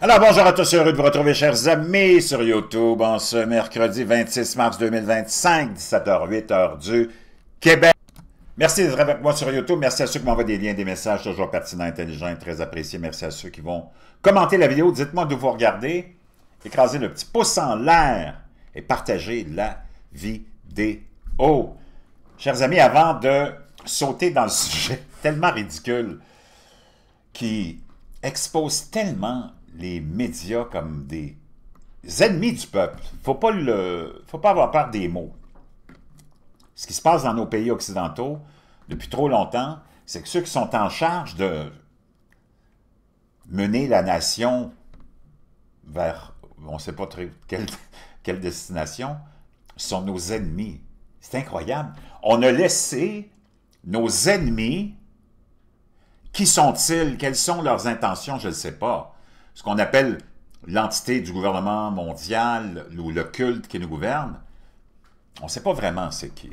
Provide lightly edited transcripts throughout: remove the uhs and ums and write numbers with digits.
Alors bonjour à tous, heureux de vous retrouver chers amis sur YouTube en ce mercredi 26 mars 2025, 17h08, heure du Québec. Merci d'être avec moi sur YouTube, merci à ceux qui m'envoient des liens, des messages toujours pertinents, intelligents et très appréciés. Merci à ceux qui vont commenter la vidéo, dites-moi d'où vous regardez, écrasez le petit pouce en l'air et partagez la vidéo. Chers amis, avant de sauter dans le sujet tellement ridicule qui expose tellement les médias comme des ennemis du peuple. Faut pas avoir peur des mots. Ce qui se passe dans nos pays occidentaux depuis trop longtemps, c'est que ceux qui sont en charge de mener la nation vers, on ne sait pas très quelle destination, sont nos ennemis. C'est incroyable. On a laissé nos ennemis. Qui sont-ils? Quelles sont leurs intentions? Je ne sais pas. Ce qu'on appelle l'entité du gouvernement mondial ou le culte qui nous gouverne, on ne sait pas vraiment c'est qui.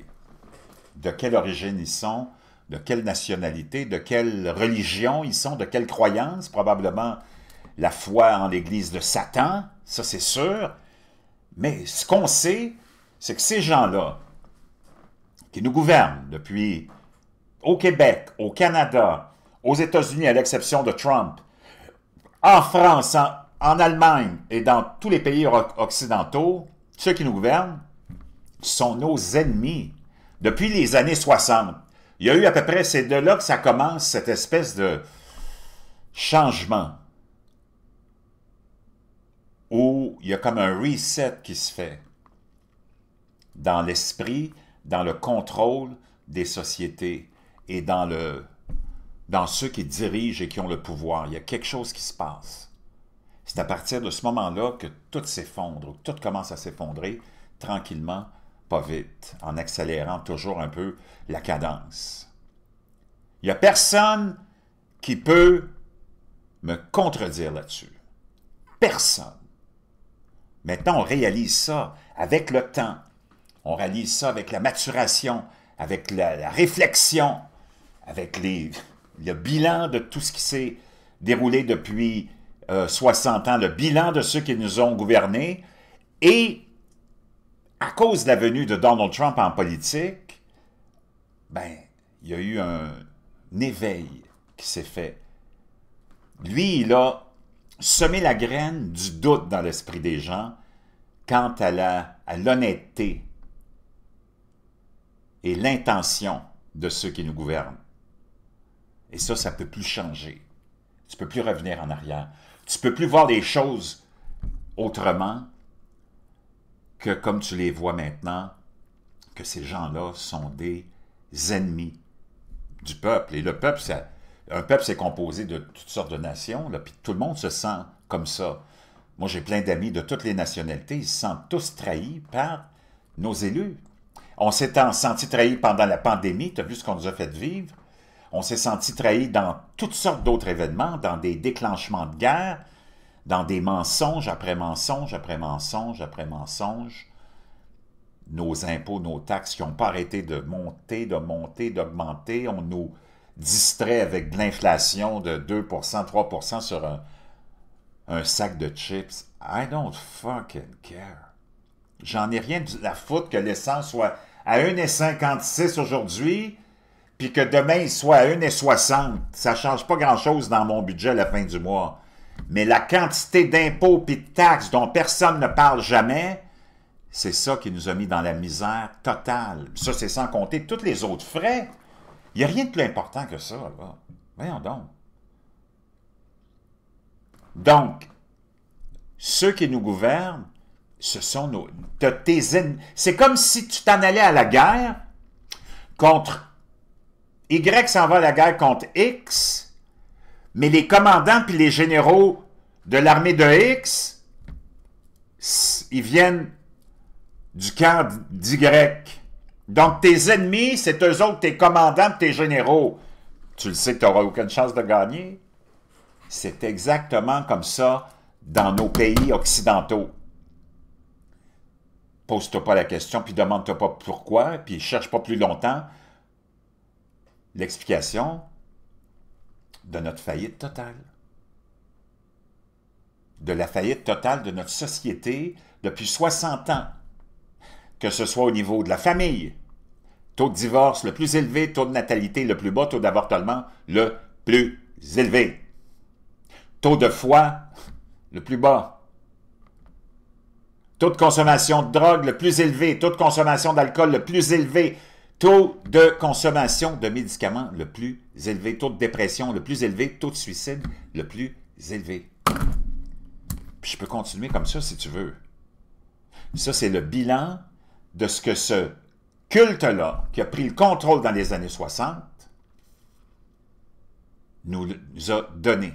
De quelle origine ils sont, de quelle nationalité, de quelle religion ils sont, de quelle croyance, probablement la foi en l'Église de Satan, ça c'est sûr. Mais ce qu'on sait, c'est que ces gens-là, qui nous gouvernent depuis au Québec, au Canada, aux États-Unis, à l'exception de Trump, en France, en Allemagne et dans tous les pays occidentaux, ceux qui nous gouvernent sont nos ennemis. Depuis les années 60, il y a eu à peu près, c'est de là que ça commence, cette espèce de changement où il y a comme un reset qui se fait dans l'esprit, dans le contrôle des sociétés et dans ceux qui dirigent et qui ont le pouvoir. Il y a quelque chose qui se passe. C'est à partir de ce moment-là que tout s'effondre, tout commence à s'effondrer tranquillement, pas vite, en accélérant toujours un peu la cadence. Il n'y a personne qui peut me contredire là-dessus. Personne. Maintenant, on réalise ça avec le temps. On réalise ça avec la maturation, avec la réflexion, avec le bilan de tout ce qui s'est déroulé depuis 60 ans, le bilan de ceux qui nous ont gouvernés, et à cause de la venue de Donald Trump en politique, ben, il y a eu un éveil qui s'est fait. Lui, il a semé la graine du doute dans l'esprit des gens quant à l'honnêteté et l'intention de ceux qui nous gouvernent. Et ça ne peut plus changer. Tu ne peux plus revenir en arrière. Tu ne peux plus voir les choses autrement que comme tu les vois maintenant, que ces gens-là sont des ennemis du peuple. Et le peuple, un peuple, c'est composé de toutes sortes de nations, là, puis tout le monde se sent comme ça. Moi, j'ai plein d'amis de toutes les nationalités, ils se sentent tous trahis par nos élus. On s'est senti trahis pendant la pandémie, tu as vu ce qu'on nous a fait vivre. On s'est senti trahis dans toutes sortes d'autres événements, dans des déclenchements de guerre, dans des mensonges après mensonges, après mensonges, après mensonges. Nos impôts, nos taxes qui n'ont pas arrêté de monter, d'augmenter. On nous distrait avec de l'inflation de 2%, 3% sur un sac de chips. I don't fucking care. J'en ai rien à foutre que l'essence soit à 1,56 aujourd'hui, puis que demain, il soit à 1,60. Ça ne change pas grand-chose dans mon budget à la fin du mois. Mais la quantité d'impôts et de taxes dont personne ne parle jamais, c'est ça qui nous a mis dans la misère totale. Ça, c'est sans compter tous les autres frais. Il n'y a rien de plus important que ça, là. Voyons donc. Donc, ceux qui nous gouvernent, ce sont tes ennemis. C'est comme si tu t'en allais à la guerre contre Y s'en va à la guerre contre X, mais les commandants puis les généraux de l'armée de X, ils viennent du camp d'Y. Donc, tes ennemis, c'est eux autres, tes commandants, tes généraux. Tu le sais que tu n'auras aucune chance de gagner. C'est exactement comme ça dans nos pays occidentaux. Pose-toi pas la question, puis demande-toi pas pourquoi, puis cherche pas plus longtemps l'explication de notre faillite totale. de la faillite totale de notre société depuis 60 ans, que ce soit au niveau de la famille, taux de divorce le plus élevé, taux de natalité le plus bas, taux d'avortement le plus élevé, taux de foie le plus bas, taux de consommation de drogue le plus élevé, taux de consommation d'alcool le plus élevé, taux de consommation de médicaments le plus élevé, taux de dépression le plus élevé, taux de suicide le plus élevé. Puis je peux continuer comme ça si tu veux. Ça, c'est le bilan de ce que ce culte-là, qui a pris le contrôle dans les années 60, nous a donné.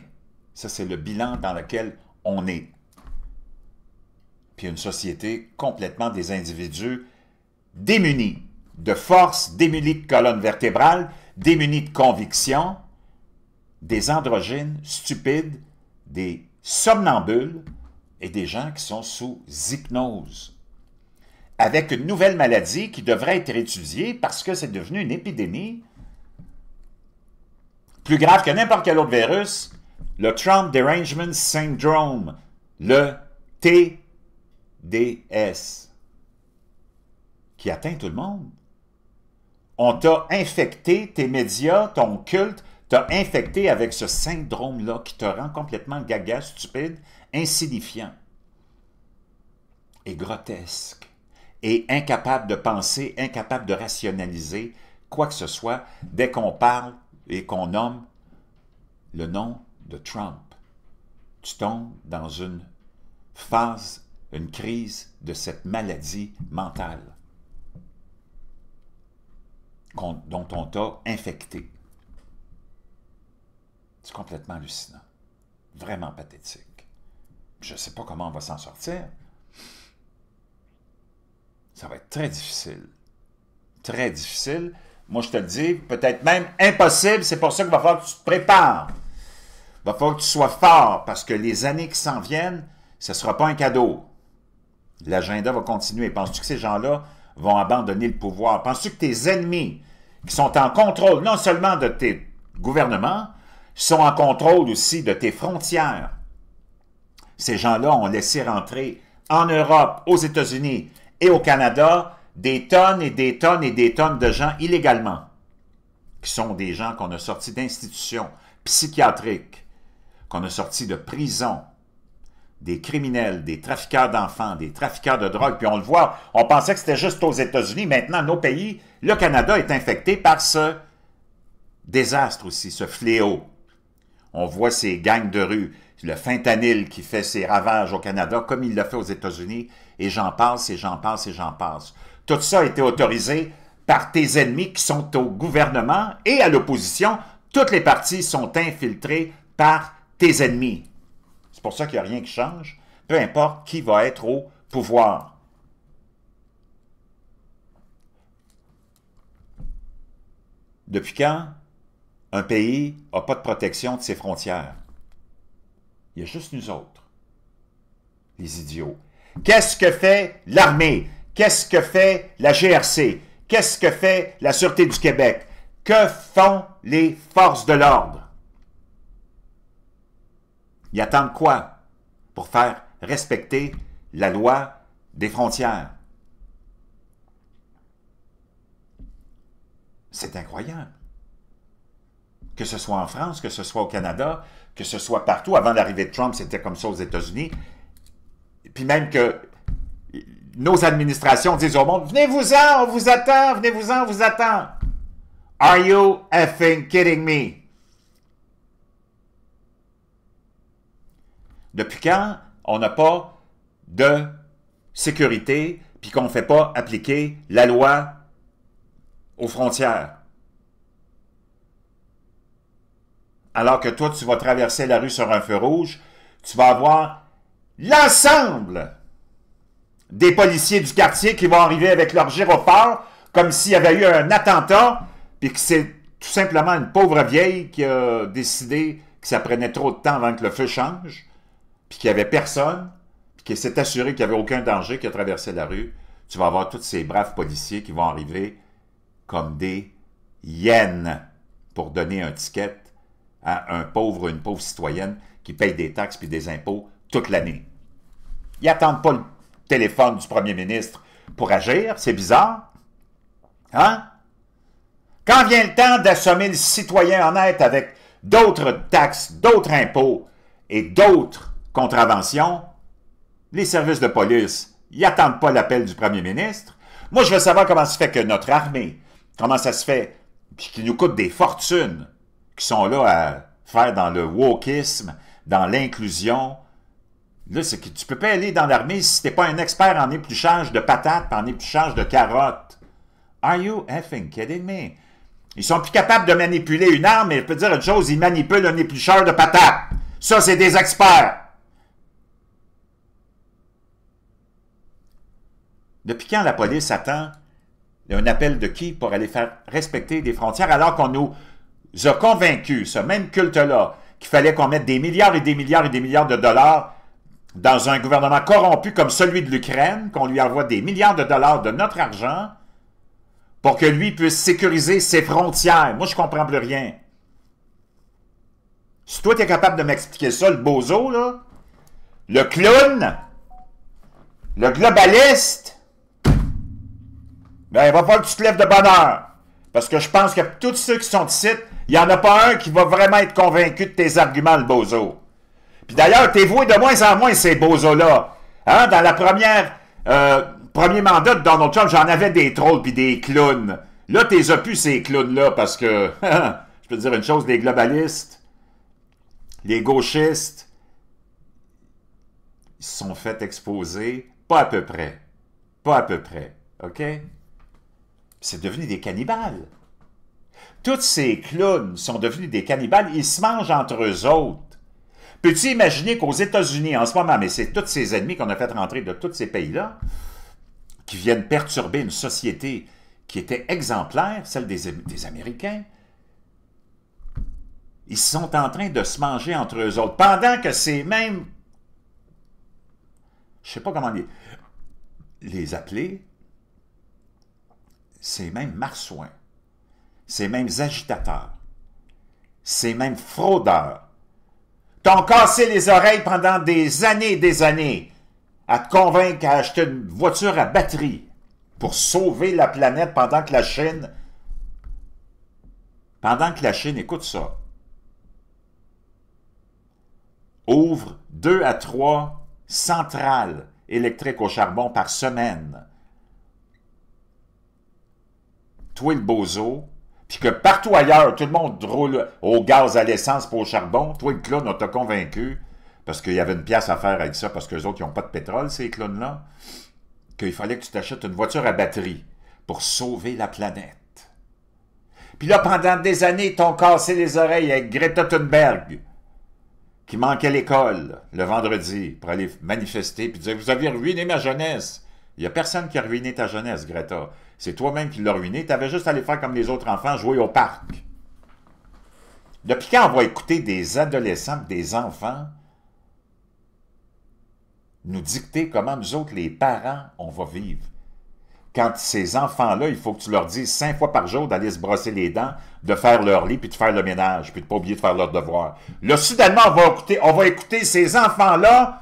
Ça, c'est le bilan dans lequel on est. Puis une société complètement des individus démunis de force, démunis de colonne vertébrale, démunis de conviction, des androgynes stupides, des somnambules et des gens qui sont sous hypnose. Avec une nouvelle maladie qui devrait être étudiée parce que c'est devenu une épidémie, plus grave que n'importe quel autre virus, le Trump Derangement Syndrome, le TDS, qui atteint tout le monde. On t'a infecté, tes médias, ton culte, t'a infecté avec ce syndrome-là qui te rend complètement gaga, stupide, insignifiant et grotesque et incapable de penser, incapable de rationaliser quoi que ce soit dès qu'on parle et qu'on nomme le nom de Trump. Tu tombes dans une phase, une crise de cette maladie mentale dont on t'a infecté. C'est complètement hallucinant. Vraiment pathétique. Je ne sais pas comment on va s'en sortir. Ça va être très difficile. Très difficile. Moi, je te le dis, peut-être même impossible. C'est pour ça qu'il va falloir que tu te prépares. Il va falloir que tu sois fort, parce que les années qui s'en viennent, ce ne sera pas un cadeau. L'agenda va continuer. Penses-tu que ces gens-là vont abandonner le pouvoir? Penses-tu que tes ennemis, qui sont en contrôle non seulement de tes gouvernements, sont en contrôle aussi de tes frontières? Ces gens-là ont laissé rentrer en Europe, aux États-Unis et au Canada des tonnes et des tonnes et des tonnes de gens illégalement, qui sont des gens qu'on a sortis d'institutions psychiatriques, qu'on a sortis de prisons, des criminels, des trafiqueurs d'enfants, des trafiqueurs de drogue, puis on le voit, on pensait que c'était juste aux États-Unis, maintenant nos pays, le Canada est infecté par ce désastre aussi, ce fléau. On voit ces gangs de rue, le fentanyl qui fait ses ravages au Canada, comme il l'a fait aux États-Unis, et j'en passe, et j'en passe, et j'en passe. Tout ça a été autorisé par tes ennemis qui sont au gouvernement et à l'opposition. Toutes les partis sont infiltrées par tes ennemis. C'est pour ça qu'il n'y a rien qui change, peu importe qui va être au pouvoir. Depuis quand un pays n'a pas de protection de ses frontières? Il y a juste nous autres, les idiots. Qu'est-ce que fait l'armée? Qu'est-ce que fait la GRC? Qu'est-ce que fait la Sûreté du Québec? Que font les forces de l'ordre? Ils attendent quoi pour faire respecter la loi des frontières? C'est incroyable. Que ce soit en France, que ce soit au Canada, que ce soit partout. Avant l'arrivée de Trump, c'était comme ça aux États-Unis. Puis même que nos administrations disent au monde, venez-vous-en, on vous attend, venez-vous-en, on vous attend. Are you effing kidding me? Depuis quand on n'a pas de sécurité puis qu'on ne fait pas appliquer la loi aux frontières? Alors que toi, tu vas traverser la rue sur un feu rouge, tu vas avoir l'ensemble des policiers du quartier qui vont arriver avec leur gyrophare, comme s'il y avait eu un attentat, puis que c'est tout simplement une pauvre vieille qui a décidé que ça prenait trop de temps avant que le feu change, puis qu'il n'y avait personne, puis qui s'est assuré qu'il n'y avait aucun danger qui a traversé la rue. Tu vas avoir tous ces braves policiers qui vont arriver comme des hyènes pour donner un ticket à un pauvre ou une pauvre citoyenne qui paye des taxes puis des impôts toute l'année. Ils n'attendent pas le téléphone du premier ministre pour agir, c'est bizarre. Hein? Quand vient le temps d'assommer le citoyen honnête avec d'autres taxes, d'autres impôts et d'autres contraventions, les services de police, ils n'attendent pas l'appel du premier ministre. Moi, je veux savoir comment ça se fait que notre armée, comment ça se fait, puis qui nous coûte des fortunes, qui sont là à faire dans le wokisme, dans l'inclusion. Là, c'est que tu peux pas aller dans l'armée si tu n'es pas un expert en épluchage de patates, en épluchage de carottes. Are you effing kidding me? Ils sont plus capables de manipuler une arme, mais je peux te dire une chose, ils manipulent un éplucheur de patates. Ça, c'est des experts. Depuis quand la police attend un appel de qui pour aller faire respecter des frontières alors qu'on nous a convaincus, ce même culte-là, qu'il fallait qu'on mette des milliards et des milliards et des milliards de dollars dans un gouvernement corrompu comme celui de l'Ukraine, qu'on lui envoie des milliards de dollars de notre argent pour que lui puisse sécuriser ses frontières. Moi, je ne comprends plus rien. Si toi, tu es capable de m'expliquer ça, le bozo, là, le clown, le globaliste, ben, il va falloir que tu te lèves de bonne heure. Parce que je pense que tous ceux qui sont ici, il n'y en a pas un qui va vraiment être convaincu de tes arguments, le bozo. Puis d'ailleurs, t'es voué de moins en moins, ces bozos-là. Hein? Dans la premier mandat de Donald Trump, j'en avais des trolls puis des clowns. Là, t'es as plus ces clowns-là parce que, je peux te dire une chose, les globalistes, les gauchistes, ils se sont fait exposer, pas à peu près. Pas à peu près. OK? C'est devenu des cannibales. Tous ces clowns sont devenus des cannibales. Ils se mangent entre eux autres. Peux-tu imaginer qu'aux États-Unis, en ce moment, mais c'est tous ces ennemis qu'on a fait rentrer de tous ces pays-là, qui viennent perturber une société qui était exemplaire, celle des Américains, ils sont en train de se manger entre eux autres. Pendant que ces mêmes... Je ne sais pas comment les appeler... Ces mêmes marsouins, ces mêmes agitateurs, ces mêmes fraudeurs t'ont cassé les oreilles pendant des années à te convaincre à acheter une voiture à batterie pour sauver la planète pendant que la Chine, écoute ça, ouvre 2 à 3 centrales électriques au charbon par semaine. Toi, le bozo, puis que partout ailleurs, tout le monde roule au gaz, à l'essence, pas au charbon, toi, le clown, on t'a convaincu, parce qu'il y avait une pièce à faire avec ça, parce qu'eux autres, ils n'ont pas de pétrole, ces clowns-là, qu'il fallait que tu t'achètes une voiture à batterie pour sauver la planète. Puis là, pendant des années, ils t'ont cassé les oreilles avec Greta Thunberg, qui manquait l'école le vendredi pour aller manifester, puis dire « Vous avez ruiné ma jeunesse ». Il n'y a personne qui a ruiné ta jeunesse, Greta. C'est toi-même qui l'as ruiné. Tu avais juste à aller faire comme les autres enfants, jouer au parc. Depuis quand on va écouter des adolescents, des enfants, nous dicter comment nous autres, les parents, on va vivre? Quand ces enfants-là, il faut que tu leur dises 5 fois par jour d'aller se brosser les dents, de faire leur lit, puis de faire le ménage, puis de ne pas oublier de faire leurs devoirs. Là, soudainement, on va écouter ces enfants-là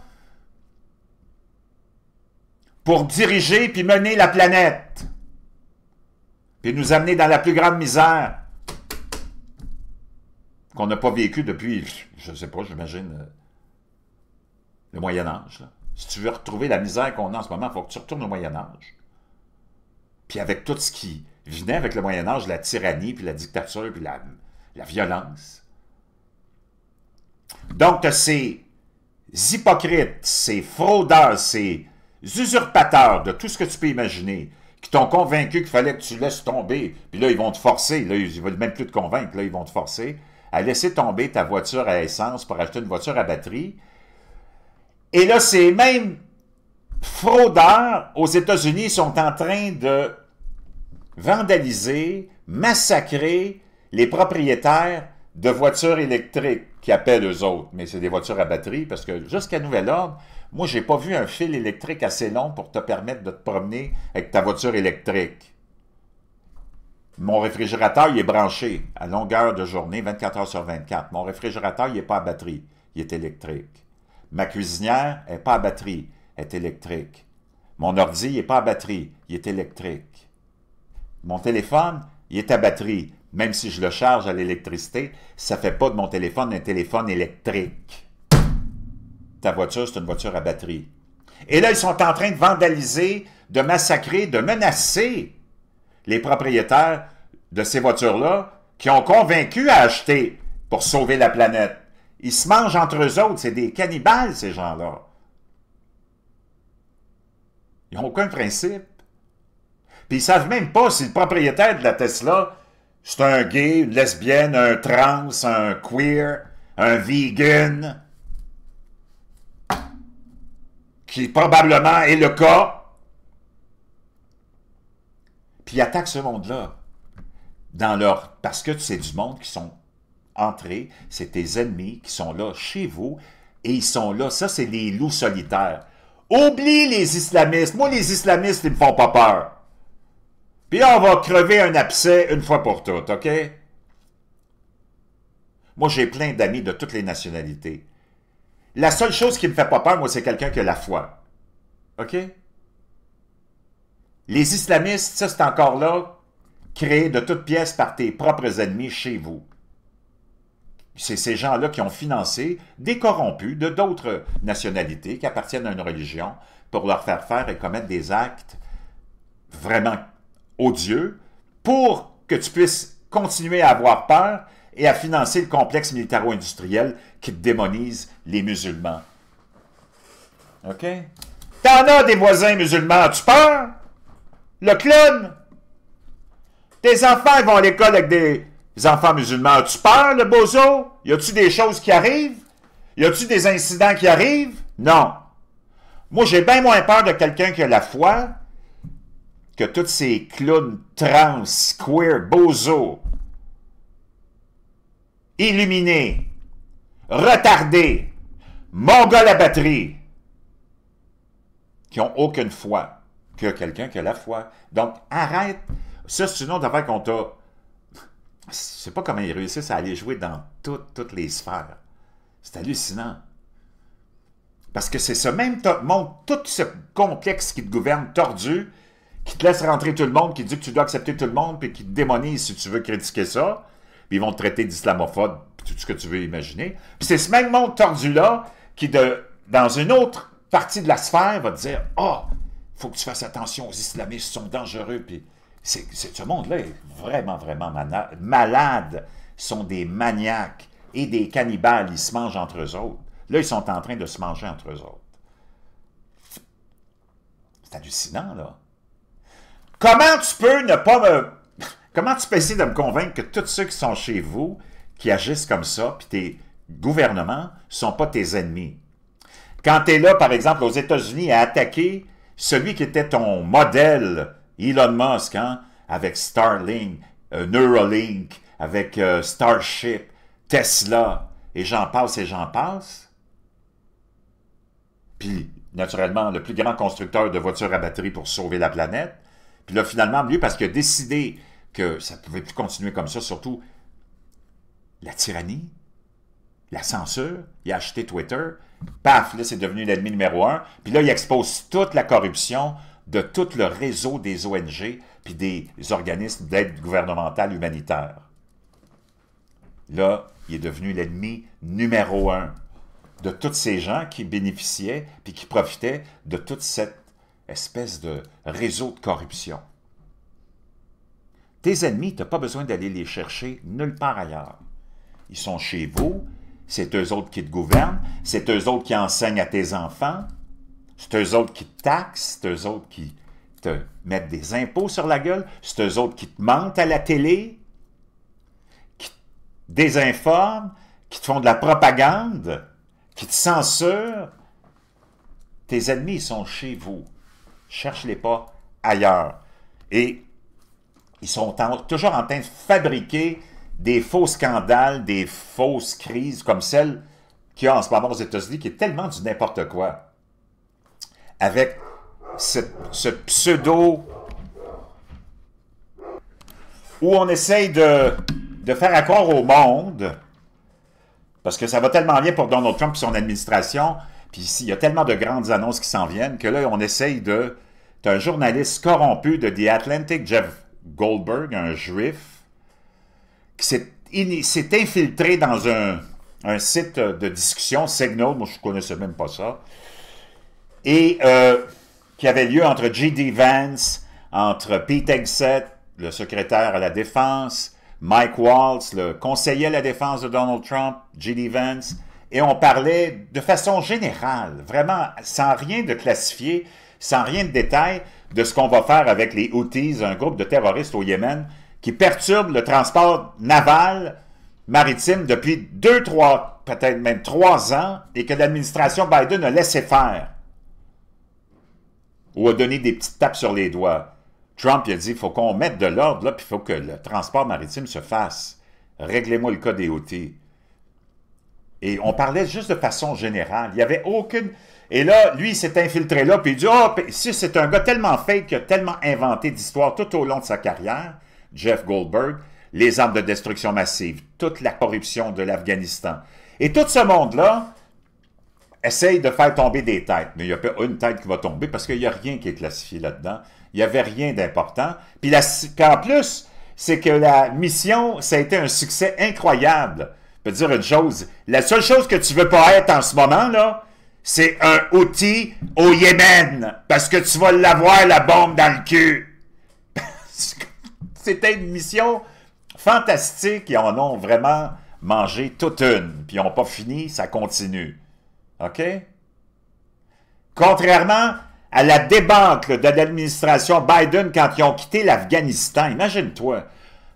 pour diriger puis mener la planète. Puis nous amener dans la plus grande misère qu'on n'a pas vécue depuis, je ne sais pas, j'imagine, le Moyen-Âge. Si tu veux retrouver la misère qu'on a en ce moment, il faut que tu retournes au Moyen-Âge. Puis avec tout ce qui venait avec le Moyen-Âge, la tyrannie, puis la dictature, puis la violence. Donc, tu as ces hypocrites, ces fraudeurs, ces usurpateurs de tout ce que tu peux imaginer, qui t'ont convaincu qu'il fallait que tu laisses tomber, puis là, ils vont te forcer, là, ils ne veulent même plus te convaincre, là, ils vont te forcer à laisser tomber ta voiture à essence pour acheter une voiture à batterie. Et là, ces mêmes fraudeurs aux États-Unis sont en train de vandaliser, massacrer les propriétaires de voitures électriques, qui appellent eux autres, mais c'est des voitures à batterie, parce que jusqu'à nouvel ordre, moi, j'ai pas vu un fil électrique assez long pour te permettre de te promener avec ta voiture électrique. Mon réfrigérateur, il est branché à longueur de journée, 24 heures sur 24. Mon réfrigérateur, il n'est pas à batterie, il est électrique. Ma cuisinière n'est pas à batterie, elle est électrique. Mon ordi, il n'est pas à batterie, il est électrique. Mon téléphone, il est à batterie. Même si je le charge à l'électricité, ça ne fait pas de mon téléphone un téléphone électrique. Ta voiture, c'est une voiture à batterie. Et là, ils sont en train de vandaliser, de massacrer, de menacer les propriétaires de ces voitures-là qui ont convaincu à acheter pour sauver la planète. Ils se mangent entre eux autres. C'est des cannibales, ces gens-là. Ils n'ont aucun principe. Puis ils ne savent même pas si le propriétaire de la Tesla, c'est un gay, une lesbienne, un trans, un queer, un vegan, qui probablement est le cas. Puis ils attaquent ce monde-là. Parce que c'est du monde qui sont entrés, c'est tes ennemis qui sont là chez vous, et ils sont là, ça c'est les loups solitaires. Oublie les islamistes. Moi, les islamistes, ils me font pas peur. Puis on va crever un abcès une fois pour toutes, OK? Moi, j'ai plein d'amis de toutes les nationalités. La seule chose qui me fait pas peur, moi, c'est quelqu'un qui a la foi. OK? Les islamistes, ça, c'est encore là, créé de toutes pièces par tes propres ennemis chez vous. C'est ces gens-là qui ont financé des corrompus de d'autres nationalités qui appartiennent à une religion pour leur faire et commettre des actes vraiment odieux pour que tu puisses continuer à avoir peur et à financer le complexe militaro-industriel qui démonise les musulmans. OK? T'en as des voisins musulmans, as-tu peur? Le clown? Tes enfants, ils vont à l'école avec des enfants musulmans. As-tu peur, le bozo? Y a-tu des choses qui arrivent? Y a-tu des incidents qui arrivent? Non. Moi, j'ai bien moins peur de quelqu'un qui a la foi que tous ces clowns trans, queer, bozo, illuminés, retardés, mongols à batterie, qui n'ont aucune foi, que quelqu'un qui a la foi. Donc, arrête. Ça, c'est une autre affaire qu'on t'a... Je ne sais pas comment ils réussissent à aller jouer dans toutes les sphères. C'est hallucinant. Parce que c'est ce même monde, tout ce complexe qui te gouverne tordu, qui te laisse rentrer tout le monde, qui dit que tu dois accepter tout le monde, puis qui te démonise si tu veux critiquer ça, puis ils vont te traiter d'islamophobe, puis tout ce que tu veux imaginer. Puis c'est ce même monde tordu-là qui, dans une autre partie de la sphère, va te dire « Ah, il faut que tu fasses attention aux islamistes, ils sont dangereux. » Puis ce monde-là est vraiment, vraiment malade. Ils sont des maniaques et des cannibales. Ils se mangent entre eux autres. Là, ils sont en train de se manger entre eux autres. C'est hallucinant, là. Comment tu peux ne pas me... Comment tu peux essayer de me convaincre que tous ceux qui sont chez vous, qui agissent comme ça, puis tes gouvernements, ne sont pas tes ennemis? Quand tu es là, par exemple, aux États-Unis, à attaquer celui qui était ton modèle, Elon Musk, hein, avec Starlink, Neuralink, avec Starship, Tesla, et j'en passe. Puis, naturellement, le plus grand constructeur de voitures à batterie pour sauver la planète. Puis là, finalement, lui, parce qu'il a décidé que ça ne pouvait plus continuer comme ça, surtout la tyrannie, la censure, il a acheté Twitter, paf, là, c'est devenu l'ennemi numéro 1. Puis là, il expose toute la corruption de tout le réseau des ONG puis des organismes d'aide gouvernementale humanitaire. Là, il est devenu l'ennemi numéro 1 de tous ces gens qui bénéficiaient puis qui profitaient de toute cette espèce de réseau de corruption. Tes ennemis, tu n'as pas besoin d'aller les chercher nulle part ailleurs. Ils sont chez vous, c'est eux autres qui te gouvernent, c'est eux autres qui enseignent à tes enfants, c'est eux autres qui te taxent, c'est eux autres qui te mettent des impôts sur la gueule, c'est eux autres qui te mentent à la télé, qui te désinforment, qui te font de la propagande, qui te censurent. Tes ennemis, ils sont chez vous. Cherche-les pas ailleurs. Et ils sont toujours en train de fabriquer des faux scandales, des fausses crises comme celle qu'il y a en ce moment aux États-Unis, qui est tellement du n'importe quoi. Avec ce pseudo où on essaye de faire croire au monde, parce que ça va tellement bien pour Donald Trump et son administration, Puis ici, il y a tellement de grandes annonces qui s'en viennent que là, on essaye de... T'as un journaliste corrompu de The Atlantic, Jeff Goldberg, un juif, qui s'est infiltré dans un site de discussion, Signal, moi je ne connaissais même pas ça, et qui avait lieu entre J.D. Vance, entre Pete Hegseth, le secrétaire à la Défense, Mike Waltz, le conseiller à la Défense de Donald Trump, J.D. Vance, et on parlait de façon générale, vraiment sans rien de classifié, sans rien de détail, de ce qu'on va faire avec les Houthis, un groupe de terroristes au Yémen, qui perturbent le transport naval maritime depuis 2, 3, peut-être même 3 ans, et que l'administration Biden a laissé faire, ou a donné des petites tapes sur les doigts. Trump il a dit, il faut qu'on mette de l'ordre, là, puis il faut que le transport maritime se fasse. Réglez-moi le cas des Houthis. Et on parlait juste de façon générale. Il n'y avait aucune... Et là, lui, il s'est infiltré là, puis il dit, « Oh, si c'est un gars tellement fake, qui a tellement inventé d'histoires tout au long de sa carrière, Jeff Goldberg, les armes de destruction massive, toute la corruption de l'Afghanistan. » Et tout ce monde-là essaye de faire tomber des têtes. Mais il n'y a pas une tête qui va tomber parce qu'il n'y a rien qui est classifié là-dedans. Il n'y avait rien d'important. Puis en plus, c'est que la mission, ça a été un succès incroyable. Je peux te dire une chose, la seule chose que tu veux pas être en ce moment, là, c'est un Houthi au Yémen, parce que tu vas l'avoir, la bombe dans le cul. C'était une mission fantastique, ils en ont vraiment mangé toute une, puis ils n'ont pas fini, ça continue. OK? Contrairement à la débâcle de l'administration Biden quand ils ont quitté l'Afghanistan, imagine-toi,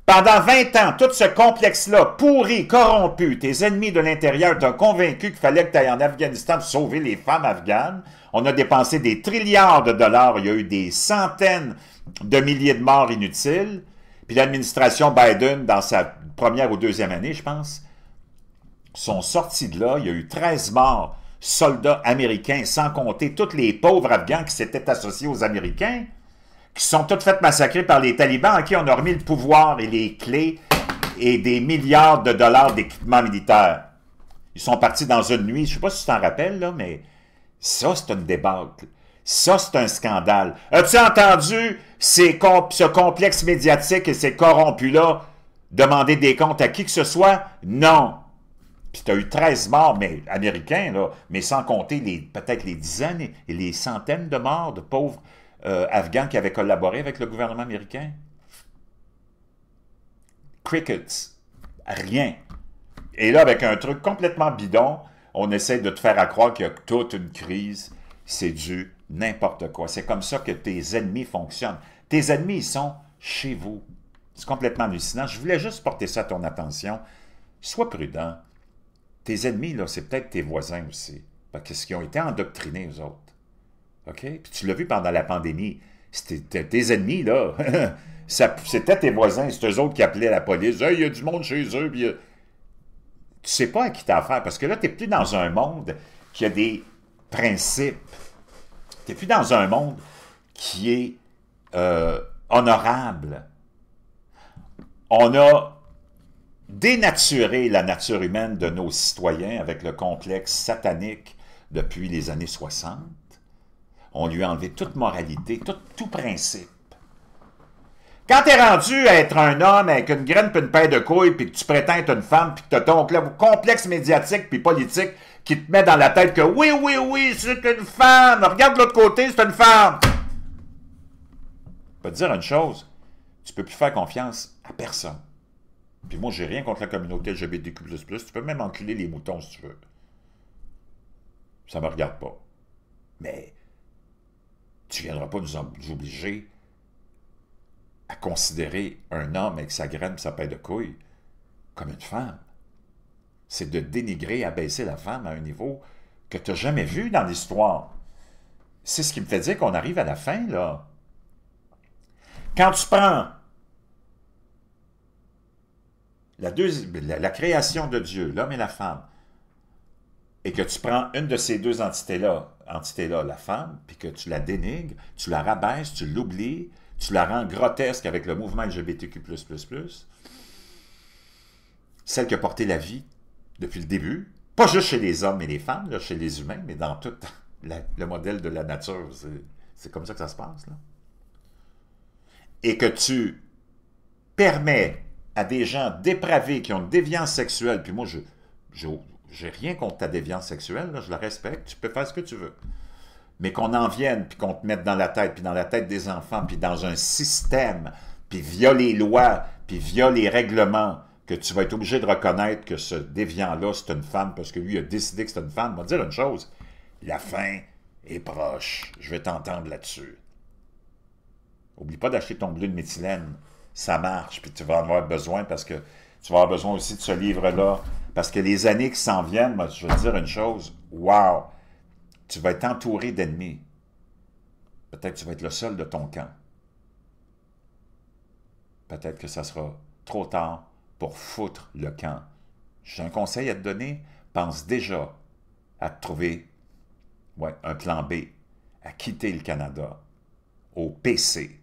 pendant 20 ans, tout ce complexe-là, pourri, corrompu, tes ennemis de l'intérieur t'ont convaincu qu'il fallait que tu ailles en Afghanistan pour sauver les femmes afghanes. On a dépensé des trilliards de dollars, il y a eu des centaines de milliers de morts inutiles. Puis l'administration Biden, dans sa première ou deuxième année, je pense, sont sortis de là. Il y a eu 13 morts, soldats américains, sans compter tous les pauvres Afghans qui s'étaient associés aux Américains, qui sont toutes faites massacrer par les talibans à qui on a remis le pouvoir et les clés et des milliards de dollars d'équipement militaire. Ils sont partis dans une nuit, je ne sais pas si tu t'en rappelles, là, mais ça, c'est une débâcle. Ça, c'est un scandale. As-tu entendu ce complexe médiatique et ces corrompus-là demander des comptes à qui que ce soit? Non. Puis tu as eu 13 morts, mais américains, là, mais sans compter peut-être les dizaines et les centaines de morts de pauvres Afghans qui avaient collaboré avec le gouvernement américain. Crickets. Rien. Et là, avec un truc complètement bidon, on essaie de te faire croire qu'il y a toute une crise. C'est du n'importe quoi. C'est comme ça que tes ennemis fonctionnent. Tes ennemis, ils sont chez vous. C'est complètement hallucinant. Je voulais juste porter ça à ton attention. Sois prudent. Tes ennemis, là, c'est peut-être tes voisins aussi. Parce qu'ils ont été endoctrinés, eux autres. OK? Puis tu l'as vu pendant la pandémie. C'était tes ennemis, là. C'était tes voisins. C'est eux autres qui appelaient la police. Hey, il y a du monde chez eux. Puis, tu sais pas à qui t'as affaire. Parce que là, tu n'es plus dans un monde qui a des principes. Tu n'es plus dans un monde qui est honorable. On a dénaturé la nature humaine de nos citoyens avec le complexe satanique depuis les années 60. On lui a enlevé toute moralité, tout principe. Quand tu es rendu à être un homme avec une graine puis une paire de couilles, puis que tu prétends être une femme, puis que tu as ton complexe médiatique puis politique qui te met dans la tête que oui, oui, oui, c'est une femme, regarde de l'autre côté, c'est une femme. Je peux te dire une chose, tu peux plus faire confiance à personne. Puis moi, j'ai rien contre la communauté LGBTQ++, tu peux même enculer les moutons si tu veux. Ça me regarde pas. Mais tu ne viendras pas nous obliger à considérer un homme avec sa graine et sa paire de couilles comme une femme. C'est de dénigrer, abaisser la femme à un niveau que tu n'as jamais vu dans l'histoire. C'est ce qui me fait dire qu'on arrive à la fin, là. Quand tu prends la création de Dieu, l'homme et la femme, et que tu prends une de ces deux entités-là, la femme, puis que tu la dénigres, tu la rabaisses, tu l'oublies, tu la rends grotesque avec le mouvement LGBTQ++, celle qui a porté la vie depuis le début, Pas juste chez les hommes et les femmes, là, chez les humains, mais dans tout le modèle de la nature. C'est comme ça que ça se passe, là. Et que tu permets à des gens dépravés qui ont une déviance sexuelle, puis moi, j'ai rien contre ta déviance sexuelle, là, je la respecte, tu peux faire ce que tu veux. Mais qu'on en vienne, puis qu'on te mette dans la tête, puis dans la tête des enfants, puis dans un système, puis via les lois, puis via les règlements, que tu vas être obligé de reconnaître que ce déviant-là, c'est une femme, parce que lui a décidé que c'est une femme. On va te dire une chose, la fin est proche. Je vais t'entendre là-dessus. Oublie pas d'acheter ton bleu de méthylène. Ça marche, puis tu vas en avoir besoin parce que tu vas avoir besoin aussi de ce livre-là. Parce que les années qui s'en viennent, moi, je vais te dire une chose, wow, tu vas être entouré d'ennemis. Peut-être que tu vas être le seul de ton camp. Peut-être que ça sera trop tard pour foutre le camp. J'ai un conseil à te donner, pense déjà à te trouver un plan B, à quitter le Canada, au PC,